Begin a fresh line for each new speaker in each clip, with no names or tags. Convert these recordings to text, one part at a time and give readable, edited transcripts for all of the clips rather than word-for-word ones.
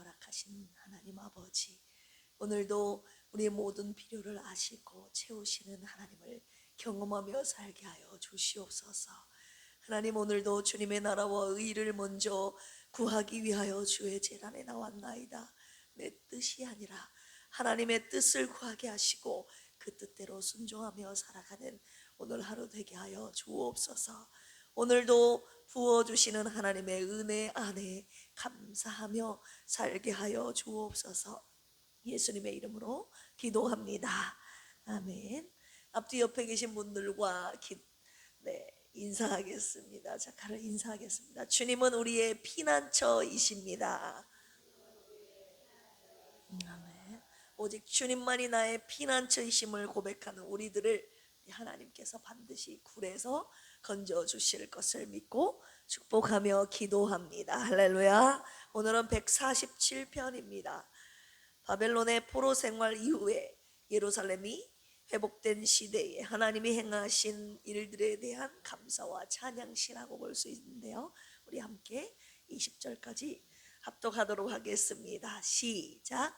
허락하신 하나님 아버지, 오늘도 우리의 모든 필요를 아시고 채우시는 하나님을 경험하며 살게 하여 주시옵소서. 하나님, 오늘도 주님의 나라와 의를 먼저 구하기 위하여 주의 제단에 나왔나이다. 내 뜻이 아니라 하나님의 뜻을 구하게 하시고 그 뜻대로 순종하며 살아가는 오늘 하루 되게 하여 주옵소서. 오늘도 부어주시는 하나님의 은혜 안에 감사하며 살게 하여 주옵소서. 예수님의 이름으로 기도합니다. 아멘. 앞뒤 옆에 계신 분들과 인사하겠습니다. 자, 가를 인사하겠습니다. 주님은 우리의 피난처이십니다. 아멘. 오직 주님만이 나의 피난처이심을 고백하는 우리들을 하나님께서 반드시 굴에서 건져 주실 것을 믿고 축복하며 기도합니다. 할렐루야. 오늘은 147편입니다. 바벨론의 포로 생활 이후에 예루살렘이 회복된 시대에 하나님이 행하신 일들에 대한 감사와 찬양시라고 볼 수 있는데요, 우리 함께 20절까지 합독하도록 하겠습니다. 시작.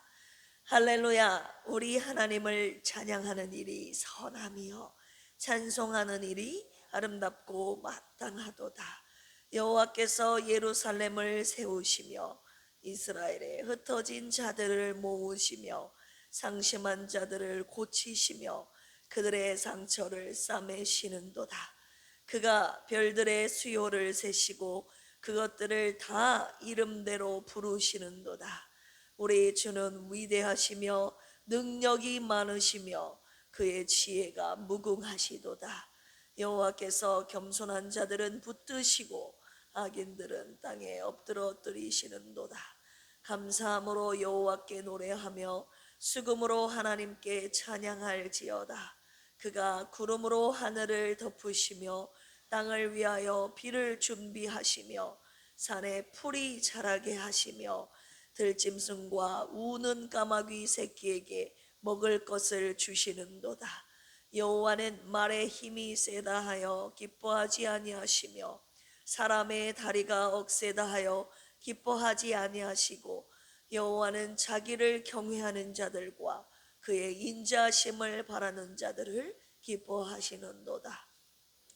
할렐루야. 우리 하나님을 찬양하는 일이 선함이요 찬송하는 일이 아름답고 마땅하도다. 여호와께서 예루살렘을 세우시며 이스라엘에 흩어진 자들을 모으시며 상심한 자들을 고치시며 그들의 상처를 싸매시는도다. 그가 별들의 수요를 세시고 그것들을 다 이름대로 부르시는도다. 우리 주는 위대하시며 능력이 많으시며 그의 지혜가 무궁하시도다. 여호와께서 겸손한 자들은 붙드시고 악인들은 땅에 엎드러뜨리시는도다. 감사함으로 여호와께 노래하며 수금으로 하나님께 찬양할지어다. 그가 구름으로 하늘을 덮으시며 땅을 위하여 비를 준비하시며 산에 풀이 자라게 하시며 들짐승과 우는 까마귀 새끼에게 먹을 것을 주시는도다. 여호와는 말에 힘이 세다 하여 기뻐하지 아니하시며 사람의 다리가 억세다 하여 기뻐하지 아니하시고 여호와는 자기를 경외하는 자들과 그의 인자심을 바라는 자들을 기뻐하시는도다.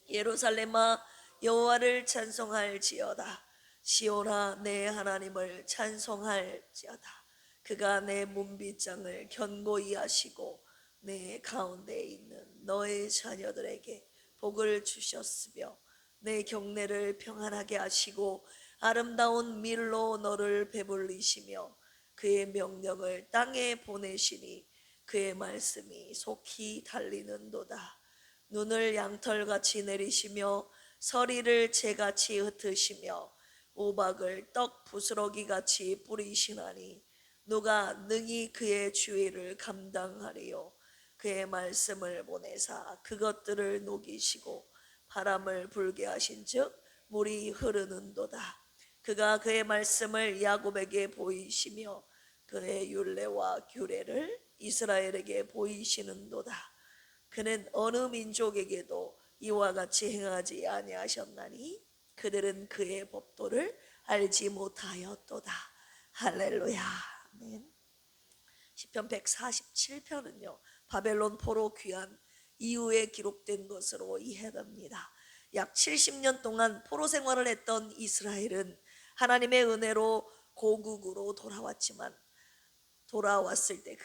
예루살렘아 여호와를 찬송할지어다. 시온아 내 하나님을 찬송할지어다. 그가 내 문빗장을 견고히 하시고 내 가운데 있는 너의 자녀들에게 복을 주셨으며 내 경내를 평안하게 하시고 아름다운 밀로 너를 배불리시며 그의 명령을 땅에 보내시니 그의 말씀이 속히 달리는도다. 눈을 양털같이 내리시며 서리를 재같이 흩으시며 우박을 떡 부스러기같이 뿌리시나니 누가 능히 그의 주의를 감당하리요. 그의 말씀을 보내사 그것들을 녹이시고 바람을 불게 하신즉 물이 흐르는도다. 그가 그의 말씀을 야곱에게 보이시며 그의 율례와 규례를 이스라엘에게 보이시는도다. 그는 어느 민족에게도 이와 같이 행하지 아니하셨나니 그들은 그의 법도를 알지 못하였도다. 할렐루야. 아멘. 시편 147편은요 바벨론 포로 귀환 이후에 기록된 것으로 이해됩니다. 약 70년 동안 포로 생활을 했던 이스라엘은 하나님의 은혜로 고국으로 돌아왔지만 돌아왔을 때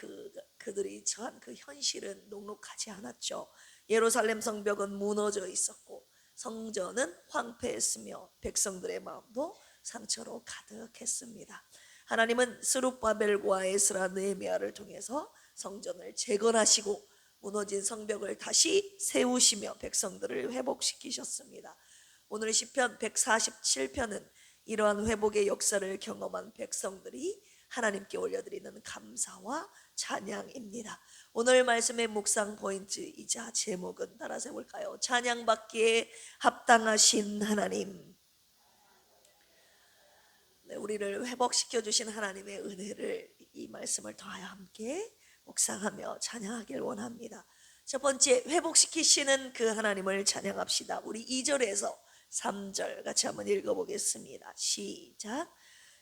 그들이 처한 그 현실은 녹록하지 않았죠. 예루살렘 성벽은 무너져 있었고 성전은 황폐했으며 백성들의 마음도 상처로 가득했습니다. 하나님은 스룹바벨과 에스라 느헤미야를 통해서 성전을 재건하시고 무너진 성벽을 다시 세우시며 백성들을 회복시키셨습니다. 오늘 시편 147편은 이러한 회복의 역사를 경험한 백성들이 하나님께 올려드리는 감사와 찬양입니다. 오늘 말씀의 묵상 포인트이자 제목은 따라서 해볼까요? 찬양받기에 합당하신 하나님. 네, 우리를 회복시켜 주신 하나님의 은혜를 이 말씀을 통하여 함께 묵상하며 찬양하길 원합니다. 첫 번째, 회복시키시는 그 하나님을 찬양합시다. 우리 2절에서 3절 같이 한번 읽어보겠습니다. 시작.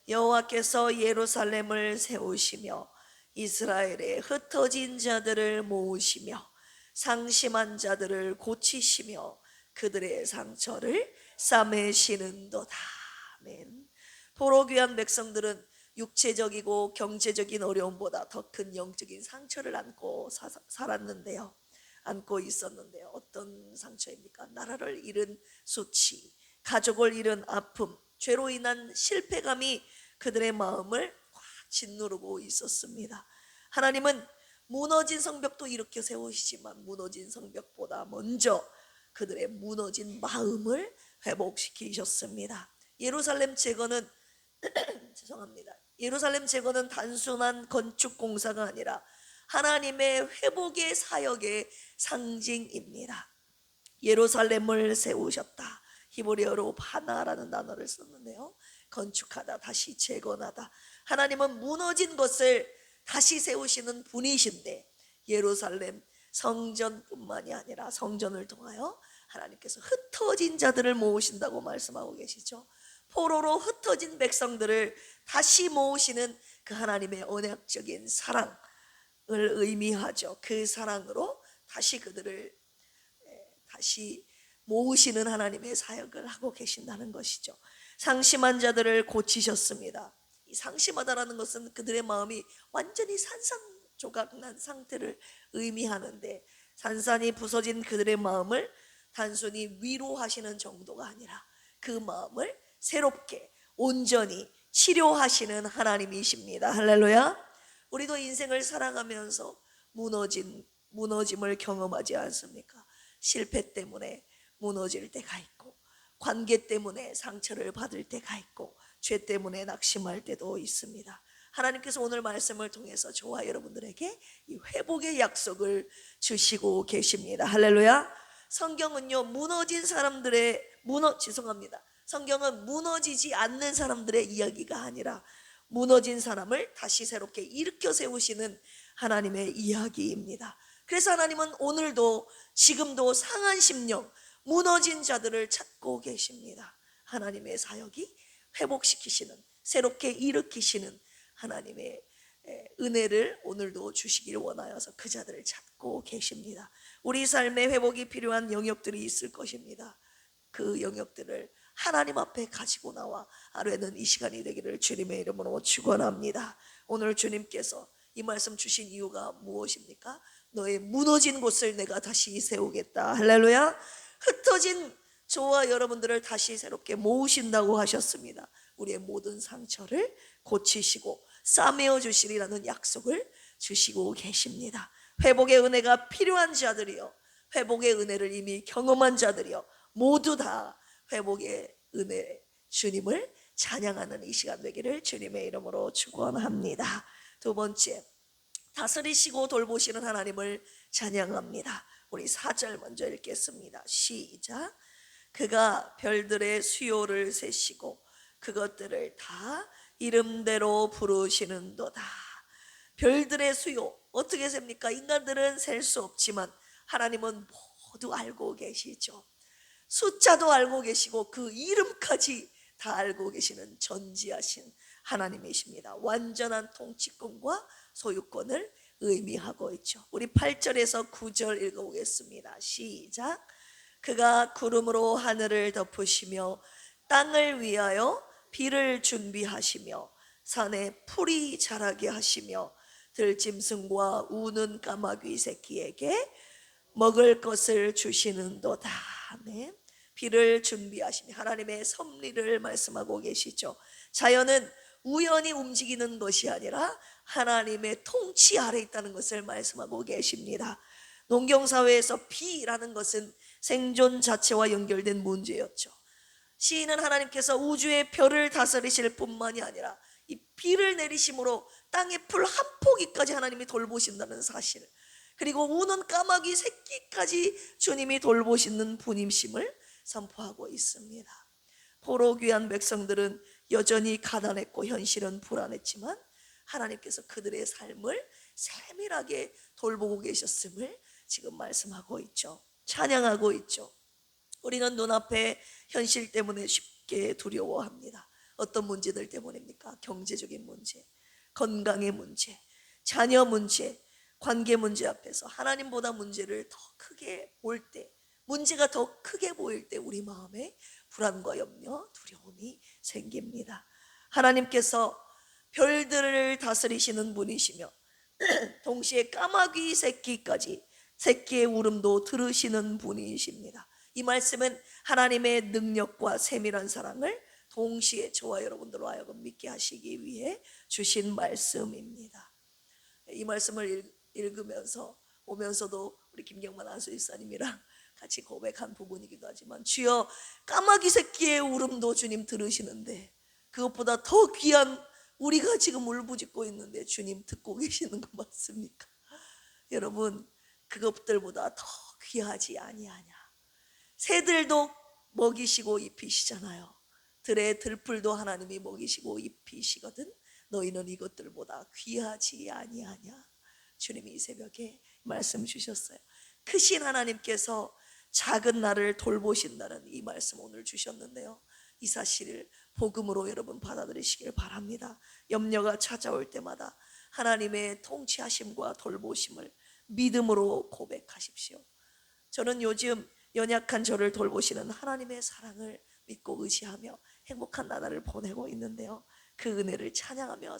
여호와께서 예루살렘을 세우시며 이스라엘의 흩어진 자들을 모으시며 상심한 자들을 고치시며 그들의 상처를 싸매시는도다. 아멘. 보로 귀한 백성들은 육체적이고 경제적인 어려움보다 더 큰 영적인 상처를 안고 살았는데요. 안고 있었는데요. 어떤 상처입니까? 나라를 잃은 수치, 가족을 잃은 아픔, 죄로 인한 실패감이 그들의 마음을 확 짓누르고 있었습니다. 하나님은 무너진 성벽도 일으켜 세우시지만 무너진 성벽보다 먼저 그들의 무너진 마음을 회복시키셨습니다. 예루살렘 제거는 죄송합니다. 예루살렘 제거는 단순한 건축 공사가 아니라 하나님의 회복의 사역의 상징입니다. 예루살렘을 세우셨다. 히브리어로 바나라는 단어를 썼는데요. 건축하다, 다시 재건하다. 하나님은 무너진 것을 다시 세우시는 분이신데 예루살렘 성전뿐만이 아니라 성전을 통하여 하나님께서 흩어진 자들을 모으신다고 말씀하고 계시죠. 포로로 흩어진 백성들을 다시 모으시는 그 하나님의 언약적인 사랑을 의미하죠. 그 사랑으로 다시 그들을 다시 모으시는 하나님의 사역을 하고 계신다는 것이죠. 상심한 자들을 고치셨습니다. 이 상심하다라는 것은 그들의 마음이 완전히 산산조각난 상태를 의미하는데 산산이 부서진 그들의 마음을 단순히 위로하시는 정도가 아니라 그 마음을 새롭게 온전히 치료하시는 하나님이십니다. 할렐루야. 우리도 인생을 살아가면서 무너짐을 경험하지 않습니까? 실패 때문에 무너질 때가 있고 관계 때문에 상처를 받을 때가 있고 죄 때문에 낙심할 때도 있습니다. 하나님께서 오늘 말씀을 통해서 저와 여러분들에게 이 회복의 약속을 주시고 계십니다. 할렐루야. 성경은요 성경은 무너지지 않는 사람들의 이야기가 아니라 무너진 사람을 다시 새롭게 일으켜 세우시는 하나님의 이야기입니다. 그래서 하나님은 오늘도 지금도 상한 심령 무너진 자들을 찾고 계십니다. 하나님의 사역이 회복시키시는 새롭게 일으키시는 하나님의 은혜를 오늘도 주시기를 원하여서 그 자들을 찾고 계십니다. 우리 삶의 회복이 필요한 영역들이 있을 것입니다. 그 영역들을 하나님 앞에 가지고 나와 아뢰는 이 시간이 되기를 주님의 이름으로 축원합니다. 오늘 주님께서 이 말씀 주신 이유가 무엇입니까? 너의 무너진 곳을 내가 다시 세우겠다. 할렐루야. 흩어진 저와 여러분들을 다시 새롭게 모으신다고 하셨습니다. 우리의 모든 상처를 고치시고 싸매어 주시리라는 약속을 주시고 계십니다. 회복의 은혜가 필요한 자들이요, 회복의 은혜를 이미 경험한 자들이요, 모두 다 회복의 은혜 주님을 찬양하는 이 시간 되기를 주님의 이름으로 축원합니다. 두 번째, 다스리시고 돌보시는 하나님을 찬양합니다. 우리 4절 먼저 읽겠습니다. 시작. 그가 별들의 수요를 세시고 그것들을 다 이름대로 부르시는도다. 별들의 수요 어떻게 셉니까? 인간들은 셀 수 없지만 하나님은 모두 알고 계시죠. 숫자도 알고 계시고 그 이름까지 다 알고 계시는 전지하신 하나님이십니다. 완전한 통치권과 소유권을 의미하고 있죠. 우리 8절에서 9절 읽어보겠습니다. 시작. 그가 구름으로 하늘을 덮으시며 땅을 위하여 비를 준비하시며 산에 풀이 자라게 하시며 들짐승과 우는 까마귀 새끼에게 먹을 것을 주시는도다. 아멘. 비를 준비하시며 하나님의 섭리를 말씀하고 계시죠. 자연은 우연히 움직이는 것이 아니라 하나님의 통치 아래 있다는 것을 말씀하고 계십니다. 농경사회에서 비라는 것은 생존 자체와 연결된 문제였죠. 시인은 하나님께서 우주의 별을 다스리실 뿐만이 아니라 이 비를 내리심으로 땅의 풀 한 포기까지 하나님이 돌보신다는 사실, 그리고 우는 까마귀 새끼까지 주님이 돌보시는 분임심을 선포하고 있습니다. 포로 귀한 백성들은 여전히 가난했고 현실은 불안했지만 하나님께서 그들의 삶을 세밀하게 돌보고 계셨음을 지금 말씀하고 있죠. 찬양하고 있죠. 우리는 눈앞에 현실 때문에 쉽게 두려워합니다. 어떤 문제들 때문입니까? 경제적인 문제, 건강의 문제, 자녀 문제, 관계 문제 앞에서 하나님보다 문제를 더 크게 볼 때, 문제가 더 크게 보일 때 우리 마음에 불안과 염려, 두려움이 생깁니다. 하나님께서 별들을 다스리시는 분이시며 동시에 까마귀 새끼의 울음도 들으시는 분이십니다. 이 말씀은 하나님의 능력과 세밀한 사랑을 동시에 저와 여러분들로 하여금 믿게 하시기 위해 주신 말씀입니다. 이 말씀을 읽으면서 오면서도 우리 김경만 안수집사님이랑 같이 고백한 부분이기도 하지만, 주여, 까마귀 새끼의 울음도 주님 들으시는데 그것보다 더 귀한 우리가 지금 울부짖고 있는데 주님 듣고 계시는 거 맞습니까? 여러분, 그것들보다 더 귀하지 아니하냐. 새들도 먹이시고 입히시잖아요. 들의 들풀도 하나님이 먹이시고 입히시거든. 너희는 이것들보다 귀하지 아니하냐. 주님이 이 새벽에 말씀 주셨어요. 크신 하나님께서 작은 나를 돌보신다는 이 말씀 오늘 주셨는데요, 이 사실을 복음으로 여러분 받아들이시길 바랍니다. 염려가 찾아올 때마다 하나님의 통치하심과 돌보심을 믿음으로 고백하십시오. 저는 요즘 연약한 저를 돌보시는 하나님의 사랑을 믿고 의지하며 행복한 나날을 보내고 있는데요, 그 은혜를 찬양하며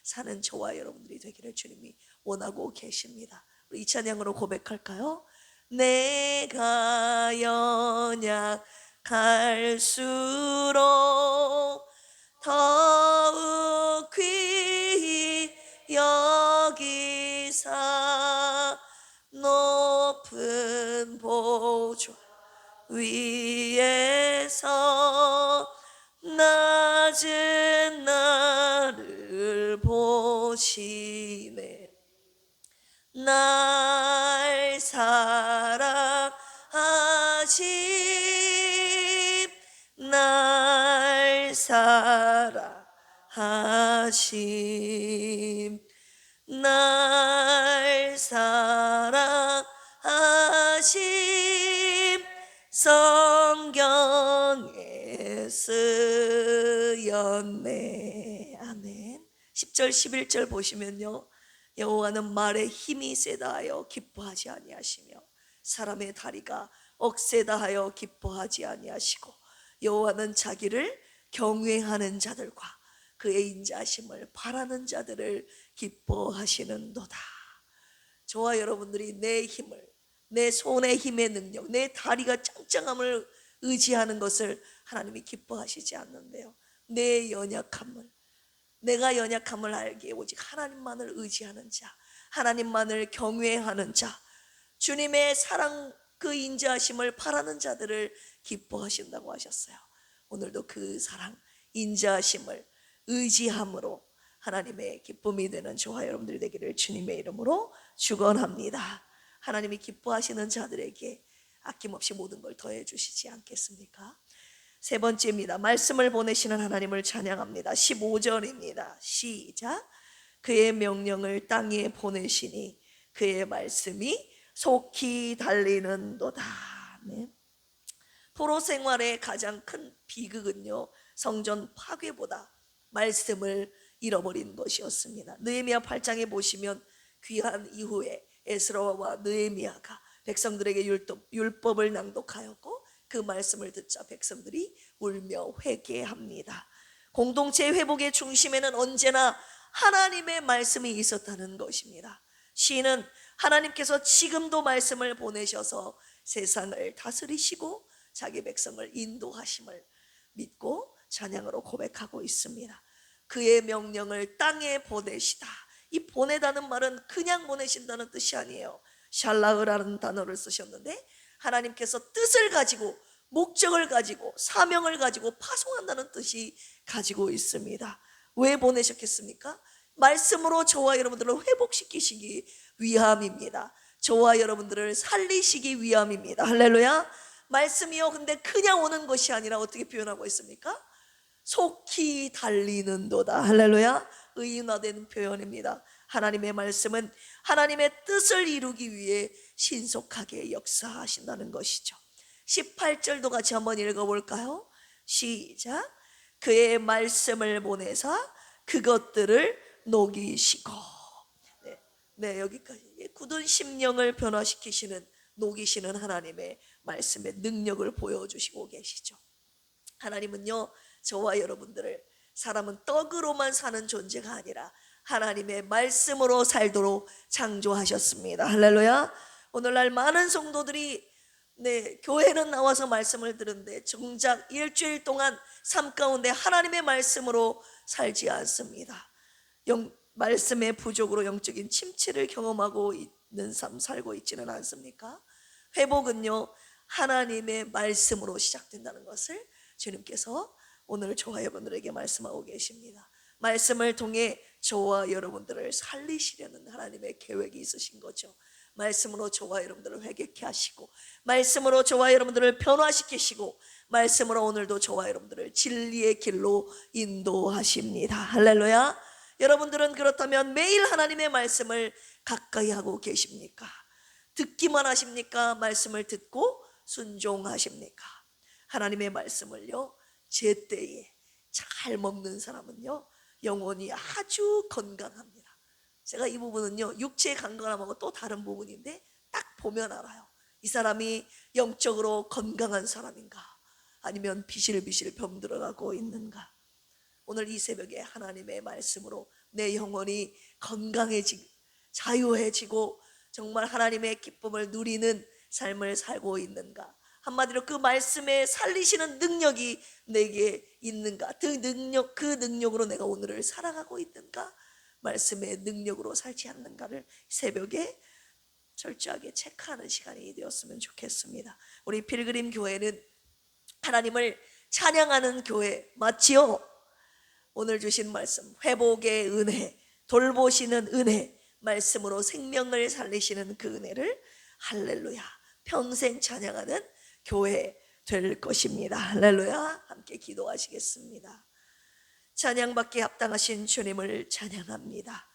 사는 저와 여러분들이 되기를 주님이 원하고 계십니다. 우리 이 찬양으로 고백할까요? 내가 연약할수록 더욱 귀히 여기사 높은 보좌 위에서 낮은 나를 보시네. 날 사랑하심, 날 사랑하심, 날 사랑하심, 성경에 쓰였네. 아멘. 10절 11절 보시면요, 여호와는 말에 힘이 세다 하여 기뻐하지 아니하시며 사람의 다리가 억세다 하여 기뻐하지 아니하시고, 여호와는 자기를 경외하는 자들과 그의 인자하심을 바라는 자들을 기뻐하시는도다. 저와 여러분들이 내 힘을, 내 손의 힘의 능력, 내 다리가 짱짱함을 의지하는 것을 하나님이 기뻐하시지 않는데요, 내 연약함을, 내가 연약함을 알기에 오직 하나님만을 의지하는 자, 하나님만을 경외하는 자, 주님의 사랑 그 인자하심을 바라는 자들을 기뻐하신다고 하셨어요. 오늘도 그 사랑 인자하심을 의지함으로 하나님의 기쁨이 되는 저와 여러분들이 되기를 주님의 이름으로 축원합니다. 하나님이 기뻐하시는 자들에게 아낌없이 모든 걸 더해 주시지 않겠습니까? 세 번째입니다. 말씀을 보내시는 하나님을 찬양합니다. 15절입니다. 시작. 그의 명령을 땅에 보내시니 그의 말씀이 속히 달리는도다. 네. 포로 생활의 가장 큰 비극은요, 성전 파괴보다 말씀을 잃어버린 것이었습니다. 느헤미야 8장에 보시면 귀한 이후에 에스라와 느헤미야가 백성들에게 율법을 낭독하였고 그 말씀을 듣자 백성들이 울며 회개합니다. 공동체 회복의 중심에는 언제나 하나님의 말씀이 있었다는 것입니다. 시인은 하나님께서 지금도 말씀을 보내셔서 세상을 다스리시고 자기 백성을 인도하심을 믿고 찬양으로 고백하고 있습니다. 그의 명령을 땅에 보내시다. 이 보내다는 말은 그냥 보내신다는 뜻이 아니에요. 샬라흐라는 단어를 쓰셨는데 하나님께서 뜻을 가지고 목적을 가지고 사명을 가지고 파송한다는 뜻이 가지고 있습니다. 왜 보내셨겠습니까? 말씀으로 저와 여러분들을 회복시키시기 위함입니다. 저와 여러분들을 살리시기 위함입니다. 할렐루야. 말씀이요, 근데 그냥 오는 것이 아니라 어떻게 표현하고 있습니까? 속히 달리는도다. 할렐루야. 의인화된 표현입니다. 하나님의 말씀은 하나님의 뜻을 이루기 위해 신속하게 역사하신다는 것이죠. 18절도 같이 한번 읽어볼까요? 시작. 그의 말씀을 보내사 그것들을 녹이시고. 네, 여기까지. 굳은 심령을 변화시키시는, 녹이시는 하나님의 말씀의 능력을 보여주시고 계시죠. 하나님은요, 저와 여러분들을 사람은 떡으로만 사는 존재가 아니라 하나님의 말씀으로 살도록 창조하셨습니다. 할렐루야. 오늘날 많은 성도들이 교회는 나와서 말씀을 들은데 정작 일주일 동안 삶 가운데 하나님의 말씀으로 살지 않습니다. 말씀의 부족으로 영적인 침체를 경험하고 있는 삶 살고 있지는 않습니까? 회복은요, 하나님의 말씀으로 시작된다는 것을 주님께서 오늘 저와 여러분들에게 말씀하고 계십니다. 말씀을 통해 저와 여러분들을 살리시려는 하나님의 계획이 있으신 거죠. 말씀으로 저와 여러분들을 회개케 하시고, 말씀으로 저와 여러분들을 변화시키시고, 말씀으로 오늘도 저와 여러분들을 진리의 길로 인도하십니다. 할렐루야. 여러분들은 그렇다면 매일 하나님의 말씀을 가까이 하고 계십니까? 듣기만 하십니까? 말씀을 듣고 순종하십니까? 하나님의 말씀을요, 제때에 잘 먹는 사람은요, 영혼이 아주 건강합니다. 제가 이 부분은요, 육체의 건강함하고 또 다른 부분인데 딱 보면 알아요. 이 사람이 영적으로 건강한 사람인가, 아니면 비실비실 병들어가고 있는가. 오늘 이 새벽에 하나님의 말씀으로 내 영혼이 건강해지고 자유해지고 정말 하나님의 기쁨을 누리는 삶을 살고 있는가. 한마디로 그 말씀에 살리시는 능력이 내게 있는가. 그 능력으로 내가 오늘을 살아가고 있는가. 말씀의 능력으로 살지 않는가를 새벽에 철저하게 체크하는 시간이 되었으면 좋겠습니다. 우리 필그림 교회는 하나님을 찬양하는 교회 맞지요? 오늘 주신 말씀, 회복의 은혜, 돌보시는 은혜, 말씀으로 생명을 살리시는 그 은혜를 할렐루야 평생 찬양하는 교회 될 것입니다. 할렐루야. 함께 기도하시겠습니다. 찬양받기에 합당하신 주님을 찬양합니다.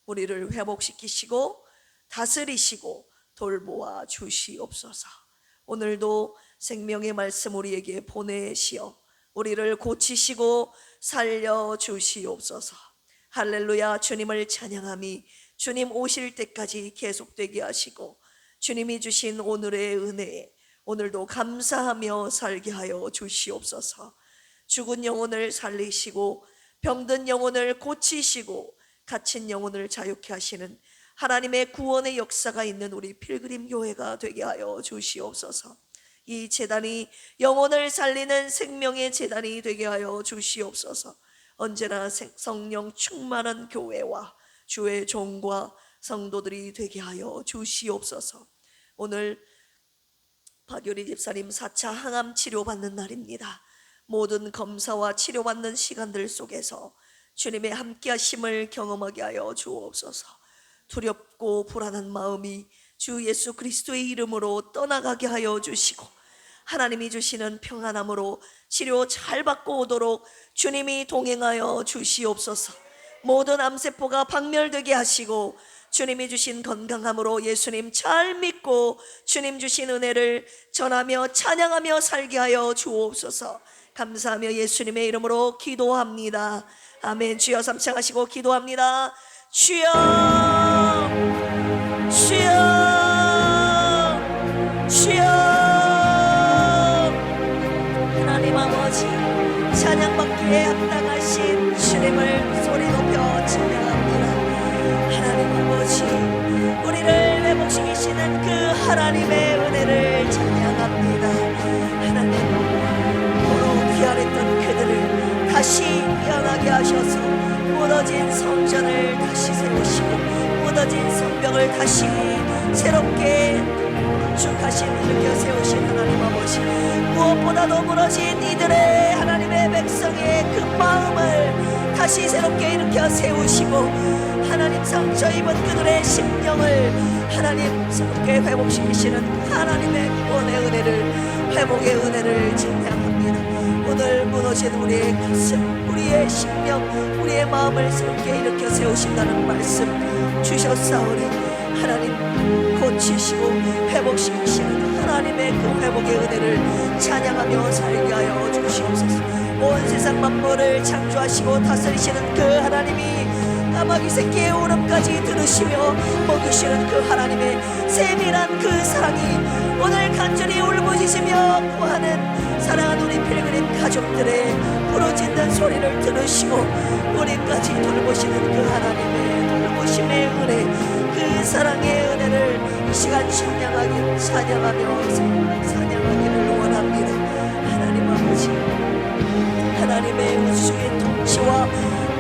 우리를 회복시키시고 다스리시고 돌보아 주시옵소서. 오늘도 생명의 말씀 우리에게 보내시어 우리를 고치시고 살려주시옵소서. 할렐루야. 주님을 찬양함이 주님 오실 때까지 계속되게 하시고, 주님이 주신 오늘의 은혜에 오늘도 감사하며 살게 하여 주시옵소서. 죽은 영혼을 살리시고 병든 영혼을 고치시고 갇힌 영혼을 자유케 하시는 하나님의 구원의 역사가 있는 우리 필그림 교회가 되게 하여 주시옵소서. 이 제단이 영혼을 살리는 생명의 제단이 되게 하여 주시옵소서. 언제나 성령 충만한 교회와 주의 종과 성도들이 되게 하여 주시옵소서. 오늘 박유리 집사님 4차 항암 치료받는 날입니다. 모든 검사와 치료받는 시간들 속에서 주님의 함께하심을 경험하게 하여 주옵소서. 두렵고 불안한 마음이 주 예수 그리스도의 이름으로 떠나가게 하여 주시고, 하나님이 주시는 평안함으로 치료 잘 받고 오도록 주님이 동행하여 주시옵소서. 모든 암세포가 박멸되게 하시고 주님이 주신 건강함으로 예수님 잘 믿고 주님 주신 은혜를 전하며 찬양하며 살게 하여 주옵소서. 감사하며 예수님의 이름으로 기도합니다. 아멘. 주여 삼창하시고 기도합니다. 주여, 주여, 주여. 하나님 아버지, 찬양받기에 합당하신 주님을 소리 높여 찬양합니다. 하나님 아버지, 우리를 회복시키시는 그 하나님의 은혜를 찬양합니다. 하나님, 도로 귀환했던 그들을 다시 깨어나게 하셔서 무너진 성전을 다시 세우시고 무너진 성벽을 다시 새롭게 건축하신 일으켜 세우신 하나님 아버지, 무엇보다도 무너진 이들의 하나님의 백성의 그 마음을 다시 새롭게 일으켜 세우시고 하나님 상처 입은 그들의 심령을 하나님 새롭게 회복시키시는 하나님의 구원의 은혜를, 회복의 은혜를 찬양합니다. 오늘 무너진 우리의 가슴, 우리의 심령, 우리의 마음을 새롭게 일으켜 세우신다는 말씀 주셨사오니 하나님 고치시고 회복시키시는 하나님의 그 회복의 은혜를 찬양하며 살게 하여 주시옵소서. 온 세상 만물을 창조하시고 다스리시는 그 하나님이 까마귀 새끼의 울음까지 들으시며 먹으시는 그 하나님의 세밀한 그 사랑이 오늘 간절히 울부짖으며 구하는 사랑하는 우리 필그림 가족들의 부르짖는 소리를 들으시고 우리까지 돌보시는 그 하나님의 돌보심의 은혜, 그 사랑의 은혜를 이 시간 찬양하기를 원합니다. 하나님 아버지, 하나님의 우주의 통치와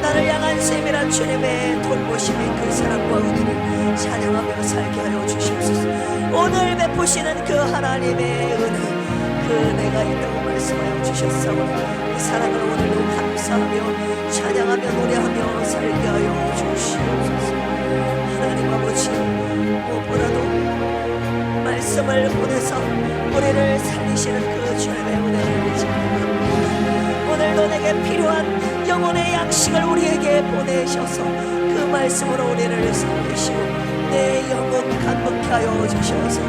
나를 향한 세밀한 주님의 돌보심의 그 사랑과 은혜를 찬양하며 살게 하여 주시옵소서. 오늘 베푸시는 그 하나님의 은혜, 그 은혜가 있다고 말씀하여 주셨사오니 그 사랑을 오늘도 감사하며 찬양하며 노래하며 살게 하여 주시옵소서. 하나님 아버지, 무엇보다도 말씀을 보내서 우리를 살리시는 그 주님의 은혜를 찬양합니다. 오늘도 내게 필요한 영혼의 양식을 우리에게 보내셔서 그 말씀으로 우리를 살리시고 내 영혼 강건케 하여 주셔서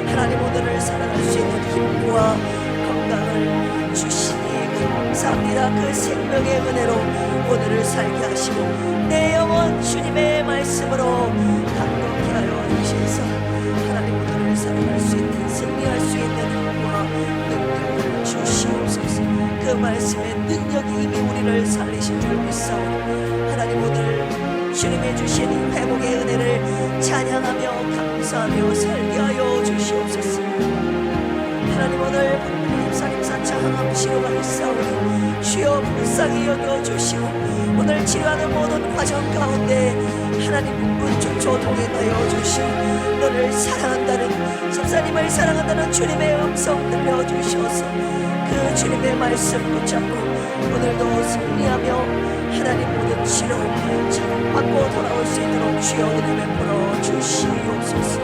하나님 오늘을 살아갈 수 있는 힘과 건강을 주시니 감사합니다. 그 생명의 은혜로 오늘을 살게 하시고 내 영혼 주님의 말씀으로 강건케 하여 주셔서 하나님 오늘을 살아갈 수 있는, 승리할 수 있는 힘과 능력을 주시옵소서. 그 말씀의 능력이 이미 우리를 살리신 줄 믿사오니 하나님 오늘 주님의 주신 회복의 은혜를 찬양하며 감사하며 살게 하여 주시옵소서. 하나님 오늘 산임산차 항암치료가 있사오니 주여 불쌍히 여겨주시고 오늘 치료하는 모든 과정 가운데 하나님 문조초 동행하여 주시고 너를 사랑한다는, 집사님을 사랑한다는 주님의 음성 들려주셔서 그 주님의 말씀 붙잡고 오늘도 승리하며 하나님 모든 치료 받고 돌아올 수 있도록 주여 은혜 베풀어 주시옵소서.